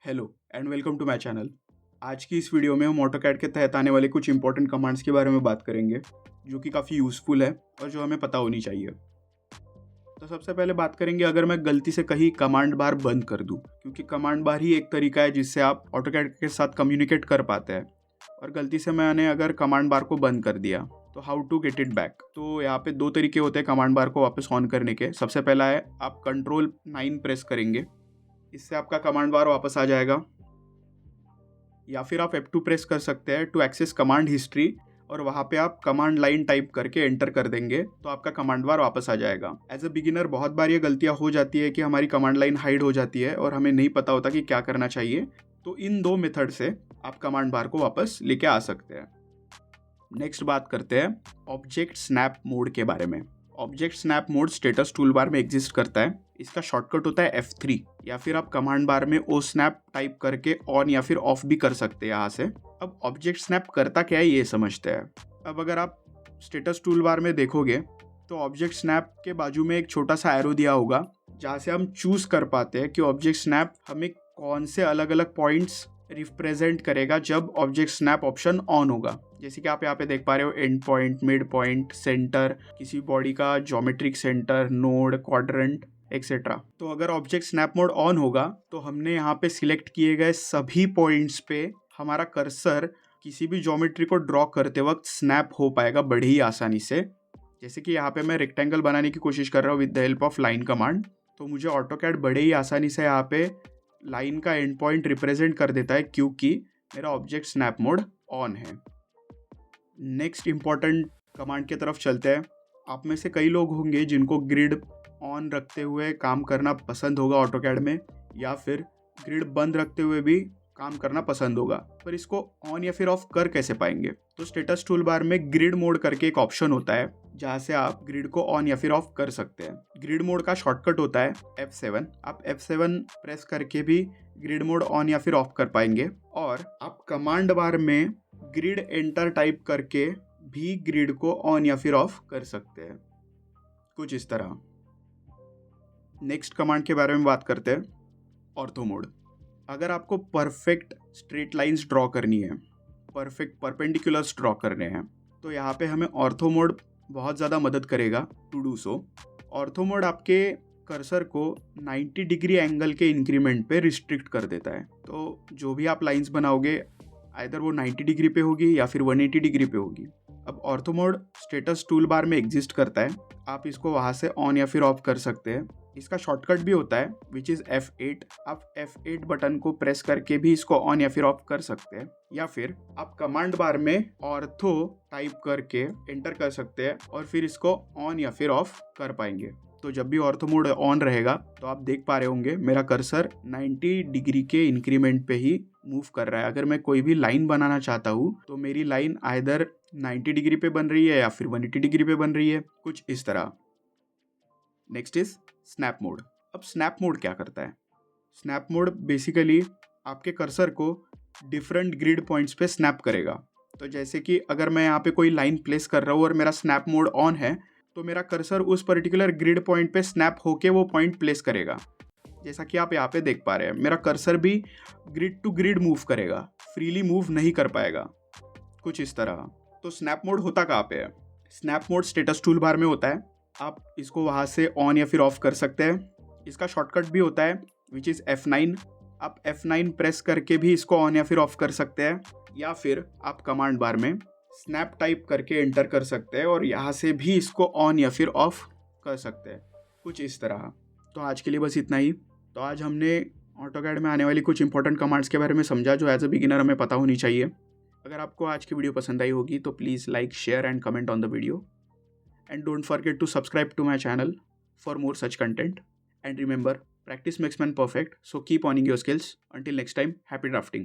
Hello and welcome to my channel. आज की इस वीडियो में हम ऑटोकैड के तहत आने वाले कुछ इंपॉर्टेंट कमांड्स के बारे में बात करेंगे जो कि काफ़ी यूज़फुल है और जो हमें पता होनी चाहिए। तो सबसे पहले बात करेंगे अगर मैं गलती से कहीं कमांड बार बंद कर दूं, क्योंकि कमांड बार ही एक तरीका है जिससे आप ऑटोकैड के साथ कम्युनिकेट कर पाते हैं। और गलती से मैंने अगर कमांड बार को बंद कर दिया तो how to get it back. तो यहाँ पे दो तरीके होते हैं कमांड बार को वापस ऑन करने के। सबसे पहला है आप Ctrl+9 प्रेस करेंगे, इससे आपका कमांड बार वापस आ जाएगा। या फिर आप F2 प्रेस कर सकते हैं टू एक्सेस कमांड हिस्ट्री, और वहाँ पे आप कमांड लाइन टाइप करके एंटर कर देंगे तो आपका कमांड बार वापस आ जाएगा। एज अ बिगिनर बहुत बार ये गलतियाँ हो जाती है कि हमारी कमांड लाइन हाइड हो जाती है और हमें नहीं पता होता कि क्या करना चाहिए। तो इन दो मेथड से आप कमांड बार को वापस लेके आ सकते हैं। नेक्स्ट बात करते हैं ऑब्जेक्ट स्नैप मोड के बारे में। Object snap mode status tool bar में एग्जिस्ट करता है। इसका शॉर्टकट होता है F3, या फिर आप कमांड बार में ओ स्नैप टाइप करके ऑन या फिर ऑफ भी कर सकते हैं यहाँ से। अब ऑब्जेक्ट स्नैप करता क्या है ये समझते हैं। अब अगर आप स्टेटस टूल बार में देखोगे तो ऑब्जेक्ट स्नैप के बाजू में एक छोटा सा एरो दिया होगा जहाँ से हम चूज कर पाते हैं कि ऑब्जेक्ट स्नैप हमें कौन से अलग अलग पॉइंट्स रिप्रेजेंट करेगा जब ऑब्जेक्ट स्नैप ऑप्शन ऑन होगा। जैसे कि आप यहाँ पे देख पा रहे हो and point, mid point, centre, किसी बॉडी का geometric centre, node, quadrant etcetera. तो अगर ऑब्जेक्ट स्नैप मोड ऑन होगा तो हमने यहाँ पे सिलेक्ट किए गए सभी पॉइंट्स पे हमारा कर्सर किसी भी ज्योमेट्री को ड्रॉ करते वक्त स्नैप हो पाएगा बड़ी ही आसानी से। जैसे कि यहाँ पे मैं रेक्टेंगल बनाने की कोशिश कर रहा हूँ with the help of line command, तो मुझे ऑटोकैड बड़े ही आसानी से यहाँ पे लाइन का एंड पॉइंट रिप्रेजेंट कर देता है क्योंकि मेरा ऑब्जेक्ट स्नैप मोड ऑन है। नेक्स्ट इंपॉर्टेंट कमांड की तरफ चलते हैं। आप में से कई लोग होंगे जिनको ग्रिड ऑन रखते हुए काम करना पसंद होगा ऑटोकैड में, या फिर ग्रिड बंद रखते हुए भी काम करना पसंद होगा, पर इसको ऑन या फिर ऑफ कर कैसे पाएंगे। तो स्टेटस टूल बार में ग्रिड मोड करके एक ऑप्शन होता है जहाँ से आप ग्रिड को ऑन या फिर ऑफ कर सकते हैं। ग्रिड मोड का शॉर्टकट होता है F7। आप F7 प्रेस करके भी ग्रिड मोड ऑन या फिर ऑफ कर पाएंगे। और आप कमांड बार में ग्रिड एंटर टाइप करके भी ग्रिड को ऑन या फिर ऑफ कर सकते हैं, कुछ इस तरह। नेक्स्ट कमांड के बारे में बात करते हैं ऑर्थो मोड। अगर आपको परफेक्ट स्ट्रेट लाइंस ड्रॉ करनी है, परफेक्ट परपेंडिकुलर्स ड्रॉ करने हैं, तो यहाँ पे हमें ऑर्थो मोड बहुत ज़्यादा मदद करेगा to do so. Ortho mode आपके कर्सर को 90 डिग्री एंगल के इंक्रीमेंट पे रिस्ट्रिक्ट कर देता है। तो जो भी आप लाइंस बनाओगे आइदर वो 90 डिग्री पे होगी या फिर 180 डिग्री पे होगी। अब ortho mode status tool bar में एग्जिस्ट करता है। आप इसको वहाँ से ऑन या फिर ऑफ कर सकते हैं। इसका शॉर्टकट भी होता है विच इज़ F8। आप F8 बटन को प्रेस करके भी इसको ऑन या फिर ऑफ कर सकते हैं, या फिर आप कमांड बार में ऑर्थो टाइप करके एंटर कर सकते हैं और फिर इसको ऑन या फिर ऑफ कर पाएंगे। तो जब भी ऑर्थो मोड ऑन रहेगा तो आप देख पा रहे होंगे मेरा कर्सर 90 डिग्री के इंक्रीमेंट पे ही मूव कर रहा है। अगर मैं कोई भी लाइन बनाना चाहता हूँ तो मेरी लाइन आइदर 90 डिग्री पे बन रही है या फिर 180 डिग्री पे बन रही है, कुछ इस तरह। Next is snap mode. अब स्नैप मोड क्या करता है? स्नैप मोड बेसिकली आपके कर्सर को डिफरेंट ग्रिड पॉइंट्स पे स्नैप करेगा। तो जैसे कि अगर मैं यहाँ पे कोई लाइन प्लेस कर रहा हूँ और मेरा स्नैप मोड ऑन है तो मेरा कर्सर उस पर्टिकुलर ग्रिड पॉइंट पे स्नैप होके वो पॉइंट प्लेस करेगा। जैसा कि आप यहाँ पे देख पा रहे हैं मेरा कर्सर भी ग्रिड टू ग्रिड मूव करेगा, फ्रीली मूव नहीं कर पाएगा, कुछ इस तरह। तो स्नैप मोड होता कहाँ पे है? Snap mode status tool bar में होता है। आप इसको वहाँ से ऑन या फिर ऑफ कर सकते हैं। इसका शॉर्टकट भी होता है विच इज़ F9। आप F9 प्रेस करके भी इसको ऑन या फिर ऑफ कर सकते हैं, या फिर आप कमांड बार में स्नैप टाइप करके एंटर कर सकते हैं और यहाँ से भी इसको ऑन या फिर ऑफ कर सकते हैं, कुछ इस तरह। तो आज के लिए बस इतना ही। तो आज हमने ऑटोकैड में आने वाली कुछ इंपॉर्टेंट कमांड्स के बारे में समझा जो एज अ बिगिनर हमें पता होनी चाहिए। अगर आपको आज की वीडियो पसंद आई होगी तो please like, share and comment on the video, and don't forget to subscribe to my channel for more such content. And remember, practice makes man perfect, so keep honing your skills. Until next time, happy drafting.